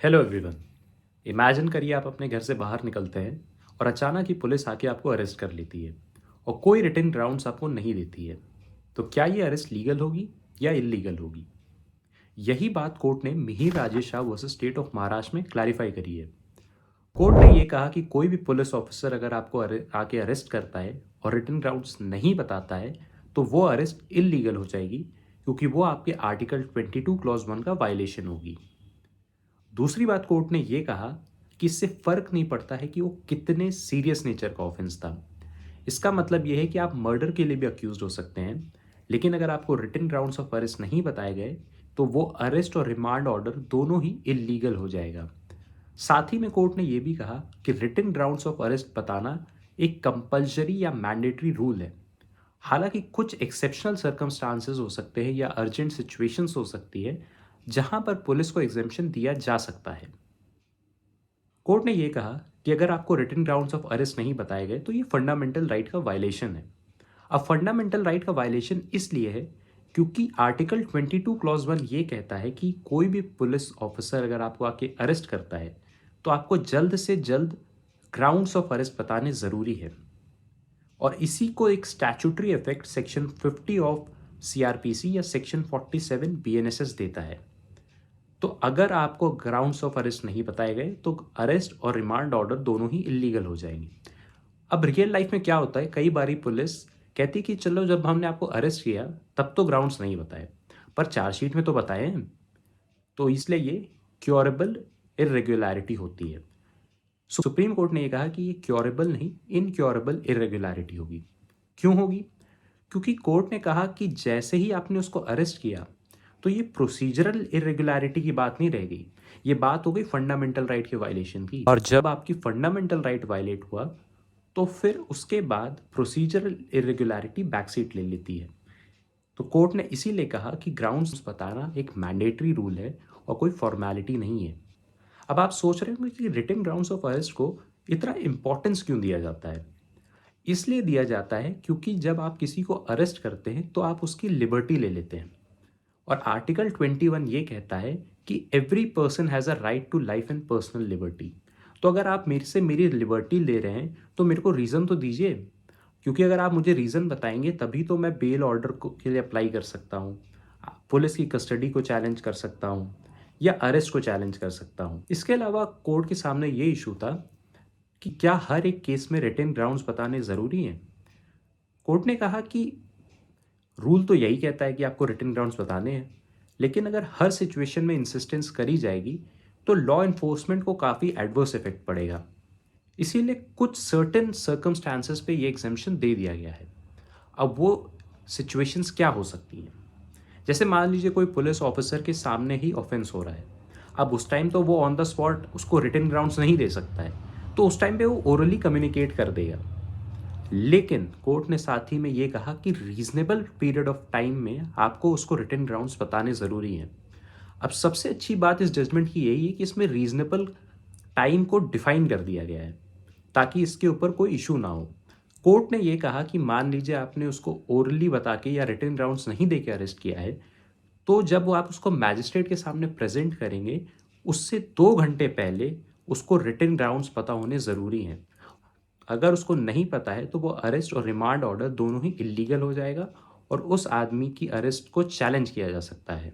Hello everyone. Imagine करिए आप अपने घर से बाहर निकलते हैं और अचानक ही पुलिस आके आपको अरेस्ट कर लेती है और कोई रिटन ग्राउंड्स आपको नहीं देती है। तो क्या ये अरेस्ट लीगल होगी या इलीगल होगी? यही बात कोर्ट ने Mihir Rajesh Shah versus state of Maharashtra में क्लैरिफाई करी है। कोर्ट ने ये कहा कि कोई भी पुलिस ऑफिसर अगर आपको आके अरेस्ट करता है और रिटन ग्राउंड्स नहीं बताता है तो वो अरेस्ट इलीगल हो जाएगी, क्योंकि वो आपके आर्टिकल 22 क्लॉज 1 का वायलेशन होगी। दूसरी बात कोर्ट ने यह कहा कि इससे फर्क नहीं पड़ता है कि वो कितने सीरियस नेचर का ऑफेंस था। इसका मतलब यह है कि आप मर्डर के लिए भी अक्यूज हो सकते हैं, लेकिन अगर आपको रिटन ग्राउंड्स ऑफ अरेस्ट नहीं बताए गए तो वो अरेस्ट और रिमांड ऑर्डर दोनों ही इलीगल हो जाएगा। साथ ही में कोर्ट ने यह भी कहा कि रिटन ग्राउंड्स ऑफ अरेस्ट बताना एक कंपल्सरी या मैंडेटरी रूल है। हालांकि कुछ एक्सेप्शनल सर्कमस्टांसेस हो सकते हैं या अर्जेंट सिचुएशंस हो सकती है जहां पर पुलिस को एग्जेम्पशन दिया जा सकता है। कोर्ट ने यह कहा कि अगर आपको रिटन ग्राउंड्स ऑफ अरेस्ट नहीं बताए गए तो ये फंडामेंटल राइट का वायलेशन है। अब फंडामेंटल राइट का वायलेशन इसलिए है क्योंकि आर्टिकल 22 क्लॉज 1 ये कहता है कि कोई भी पुलिस ऑफिसर अगर आपको आके अरेस्ट करता है तो आपको जल्द से जल्द ग्राउंड्स ऑफ अरेस्ट बताने ज़रूरी है। और इसी को एक statutory effect section 50 of CrPC या सेक्शन 47 बीएनएसएस देता है। तो अगर आपको ग्राउंड्स ऑफ अरेस्ट नहीं बताए गए तो अरेस्ट और रिमांड ऑर्डर दोनों ही इलीगल हो जाएंगे। अब रियल लाइफ में क्या होता है, कई बारी पुलिस कहती कि चलो जब हमने आपको अरेस्ट किया तब तो ग्राउंड्स नहीं बताए, पर चार्जशीट में तो बताए हैं। तो इसलिए ये क्योरेबल इरेगुलरिटी होती है। सुप्रीम कोर्ट ने यह कहा कि ये क्योरेबल नहीं, इनक्योरेबल इरेगुलरिटी होगी। क्यों होगी? क्योंकि कोर्ट ने कहा कि जैसे ही आपने उसको अरेस्ट किया तो ये प्रोसीजरल इरेगुलरिटी की बात नहीं रह गई, ये बात हो गई फंडामेंटल राइट के वायलेशन की। और जब आपकी फंडामेंटल राइट वायलेट हुआ तो फिर उसके बाद प्रोसीजरल इरेगुलरिटी बैकसीट ले लेती है। तो कोर्ट ने इसीलिए कहा कि ग्राउंड्स बताना एक मैंडेटरी रूल है और कोई फॉर्मेलिटी नहीं है। अब आप सोच रहे होंगे कि रिटन ग्राउंड्स ऑफ अरेस्ट को इतना इंपॉर्टेंस क्यों दिया जाता है? इसलिए दिया जाता है क्योंकि जब आप किसी को अरेस्ट करते हैं तो आप उसकी लिबर्टी ले लेते हैं। और आर्टिकल 21 ये कहता है कि every person has a right to life and personal liberty. तो अगर आप मेरे से मेरी लिबर्टी ले रहे हैं तो मेरे को रीज़न तो दीजिए, क्योंकि अगर आप मुझे रीज़न बताएंगे तभी तो मैं बेल ऑर्डर को के लिए अप्लाई कर सकता हूँ, पुलिस की कस्टडी को चैलेंज कर सकता हूँ या अरेस्ट को चैलेंज कर सकता हूँ। इसके अलावा कोर्ट के सामने ये इशू था कि क्या हर एक केस में रिटन ग्राउंड्स बताने ज़रूरी हैं। कोर्ट ने कहा कि रूल तो यही कहता है कि आपको रिटन ग्राउंड्स बताने हैं, लेकिन अगर हर सिचुएशन में इंसिस्टेंस करी जाएगी तो लॉ इन्फोर्समेंट को काफ़ी एडवर्स इफेक्ट पड़ेगा। इसीलिए कुछ सर्टेन सर्कमस्टांसेस पे ये एग्जेम्पशन दे दिया गया है। अब वो सिचुएशंस क्या हो सकती हैं? जैसे मान लीजिए कोई पुलिस ऑफिसर के सामने ही ऑफेंस हो रहा है। अब उस टाइम तो वो ऑन द स्पॉट उसको रिटन ग्राउंड्स नहीं दे सकता है, तो उस टाइम पे वो ओरली कम्युनिकेट कर देगा। लेकिन कोर्ट ने साथ ही में ये कहा कि रीजनेबल पीरियड ऑफ टाइम में आपको उसको रिटन ग्राउंड्स बताने ज़रूरी हैं। अब सबसे अच्छी बात इस जजमेंट की यही है कि इसमें रीजनेबल टाइम को डिफाइन कर दिया गया है ताकि इसके ऊपर कोई इशू ना हो। कोर्ट ने यह कहा कि मान लीजिए आपने उसको ओरली बता के या रिटन ग्राउंड्स नहीं दे के अरेस्ट किया है, तो जब वो आप उसको मैजिस्ट्रेट के सामने प्रेजेंट करेंगे उससे 2 घंटे पहले उसको रिटन ग्राउंड्स पता होने ज़रूरी हैं। अगर उसको नहीं पता है तो वो अरेस्ट और रिमांड ऑर्डर दोनों ही इलीगल हो जाएगा और उस आदमी की अरेस्ट को चैलेंज किया जा सकता है।